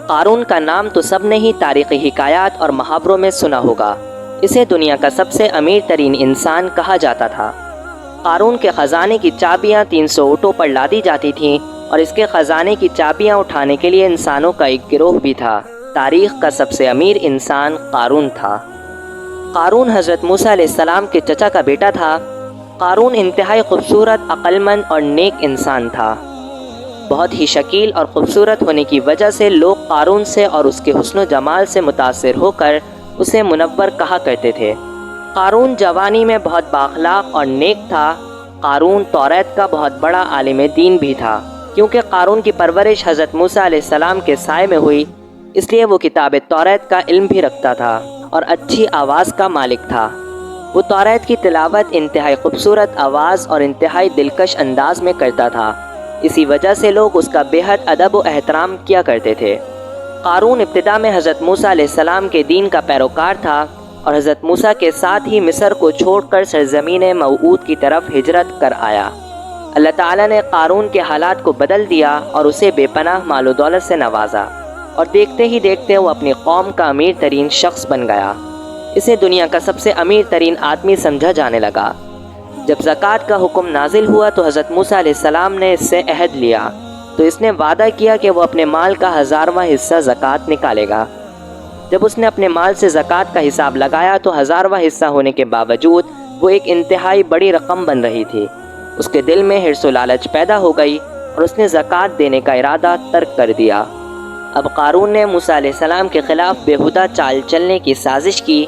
قارون کا نام تو سب نے ہی تاریخی حکایات اور محاوروں میں سنا ہوگا۔ اسے دنیا کا سب سے امیر ترین انسان کہا جاتا تھا۔ قارون کے خزانے کی چابیاں 300 اونٹوں پر لادی جاتی تھیں اور اس کے خزانے کی چابیاں اٹھانے کے لیے انسانوں کا ایک گروہ بھی تھا۔ تاریخ کا سب سے امیر انسان قارون تھا۔ قارون حضرت موسیٰ علیہ السلام کے چچا کا بیٹا تھا۔ قارون انتہائی خوبصورت، عقل مند اور نیک انسان تھا۔ بہت ہی شکیل اور خوبصورت ہونے کی وجہ سے لوگ قارون سے اور اس کے حسن و جمال سے متاثر ہو کر اسے منور کہا کرتے تھے۔ قارون جوانی میں بہت بااخلاق اور نیک تھا۔ قارون توریت کا بہت بڑا عالم دین بھی تھا۔ کیونکہ قارون کی پرورش حضرت موسیٰ علیہ السلام کے سائے میں ہوئی، اس لیے وہ کتاب توریت کا علم بھی رکھتا تھا اور اچھی آواز کا مالک تھا۔ وہ توریت کی تلاوت انتہائی خوبصورت آواز اور انتہائی دلکش انداز میں کرتا تھا۔ اسی وجہ سے لوگ اس کا بے حد ادب و احترام کیا کرتے تھے۔ قارون ابتدا میں حضرت موسیٰ علیہ السلام کے دین کا پیروکار تھا اور حضرت موسیٰ کے ساتھ ہی مصر کو چھوڑ کر سرزمین موعود کی طرف ہجرت کر آیا۔ اللہ تعالیٰ نے قارون کے حالات کو بدل دیا اور اسے بے پناہ مال و دولت سے نوازا، اور دیکھتے ہی دیکھتے وہ اپنی قوم کا امیر ترین شخص بن گیا۔ اسے دنیا کا سب سے امیر ترین آدمی سمجھا جانے لگا۔ جب زکوٰۃ کا حکم نازل ہوا تو حضرت موسیٰ علیہ السلام نے اس سے عہد لیا، تو اس نے وعدہ کیا کہ وہ اپنے مال کا 1000واں حصہ زکوٰۃ نکالے گا۔ جب اس نے اپنے مال سے زکوٰۃ کا حساب لگایا تو 1000واں حصہ ہونے کے باوجود وہ ایک انتہائی بڑی رقم بن رہی تھی۔ اس کے دل میں حرص و لالچ پیدا ہو گئی اور اس نے زکوٰۃ دینے کا ارادہ ترک کر دیا۔ اب قارون نے موسیٰ علیہ السلام کے خلاف بےہودہ چال چلنے کی سازش کی۔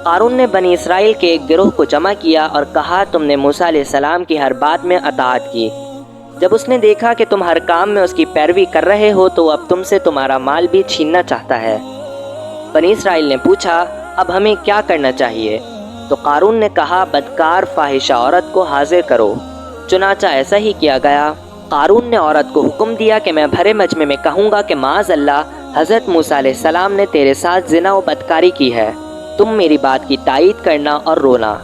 قارون نے بنی اسرائیل کے ایک گروہ کو جمع کیا اور کہا، تم نے موسیٰ علیہ السلام کی ہر بات میں اطاعت کی۔ جب اس نے دیکھا کہ تم ہر کام میں اس کی پیروی کر رہے ہو تو وہ اب تم سے تمہارا مال بھی چھیننا چاہتا ہے۔ بنی اسرائیل نے پوچھا، اب ہمیں کیا کرنا چاہیے؟ تو قارون نے کہا، بدکار فاحشہ عورت کو حاضر کرو۔ چنانچہ ایسا ہی کیا گیا۔ قارون نے عورت کو حکم دیا کہ میں بھرے مجمع میں کہوں گا کہ معاذ اللہ، حضرت موسیٰ علیہ السلام نے تیرے ساتھ زنا و بدکاری کی ہے۔ تم میری بات کی تائید کرنا اور رونا۔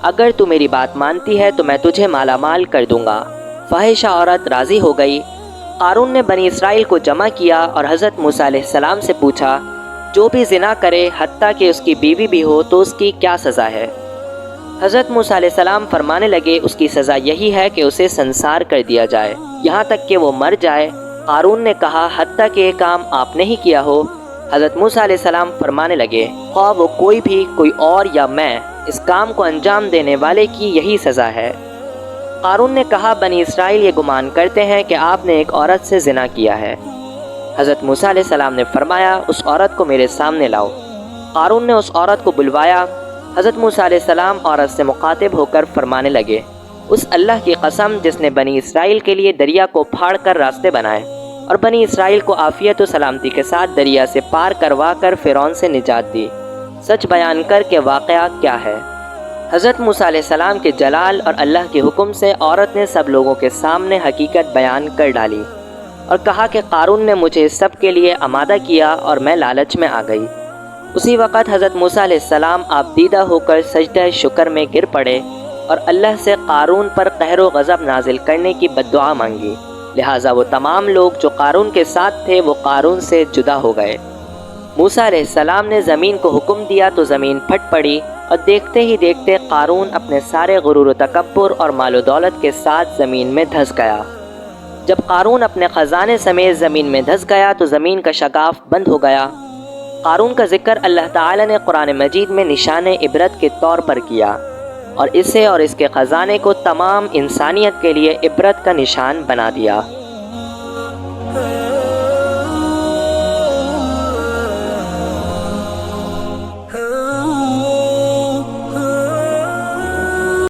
اگر تو میری بات مانتی ہے تو میں تجھے مالا مال کر دوں گا۔ فاحشہ عورت راضی ہو گئی۔ قارون نے بنی اسرائیل کو جمع کیا اور حضرت موسیٰ علیہ السلام سے پوچھا، جو بھی زنا کرے حتیٰ کہ اس کی بیوی بھی ہو تو اس کی کیا سزا ہے؟ حضرت موسیٰ علیہ السلام فرمانے لگے، اس کی سزا یہی ہے کہ اسے سنسار کر دیا جائے یہاں تک کہ وہ مر جائے۔ قارون نے کہا، حتیٰ کہ یہ کام آپ نے ہی کیا ہو؟ حضرت موسیٰ علیہ السلام فرمانے لگے، خواہ وہ کوئی اور یا میں، اس کام کو انجام دینے والے کی یہی سزا ہے۔ قارون نے کہا، بنی اسرائیل یہ گمان کرتے ہیں کہ آپ نے ایک عورت سے زنا کیا ہے۔ حضرت موسیٰ علیہ السلام نے فرمایا، اس عورت کو میرے سامنے لاؤ۔ قارون نے اس عورت کو بلوایا۔ حضرت موسیٰ علیہ السلام عورت سے مخاطب ہو کر فرمانے لگے، اس اللہ کی قسم جس نے بنی اسرائیل کے لیے دریا کو پھاڑ کر راستے بنائے اور بنی اسرائیل کو عافیت و سلامتی کے ساتھ دریا سے پار کروا کر فرعون سے نجات دی، سچ بیان کر کے واقعہ کیا ہے۔ حضرت موسیٰ علیہ السلام کے جلال اور اللہ کے حکم سے عورت نے سب لوگوں کے سامنے حقیقت بیان کر ڈالی اور کہا کہ قارون نے مجھے سب کے لیے آمادہ کیا اور میں لالچ میں آ گئی۔ اسی وقت حضرت موسیٰ علیہ السلام آبدیدہ ہو کر سجدہ شکر میں گر پڑے اور اللہ سے قارون پر قہر و غضب نازل کرنے کی بد دعا مانگی۔ لہٰذا وہ تمام لوگ جو قارون کے ساتھ تھے وہ قارون سے جدا ہو گئے۔ موسیٰ علیہ السلام نے زمین کو حکم دیا تو زمین پھٹ پڑی اور دیکھتے ہی دیکھتے قارون اپنے سارے غرور و تکبر اور مال و دولت کے ساتھ زمین میں دھس گیا۔ جب قارون اپنے خزانے سمیت زمین میں دھس گیا تو زمین کا شگاف بند ہو گیا۔ قارون کا ذکر اللہ تعالی نے قرآن مجید میں نشان عبرت کے طور پر کیا اور اسے اور اس کے خزانے کو تمام انسانیت کے لیے عبرت کا نشان بنا دیا۔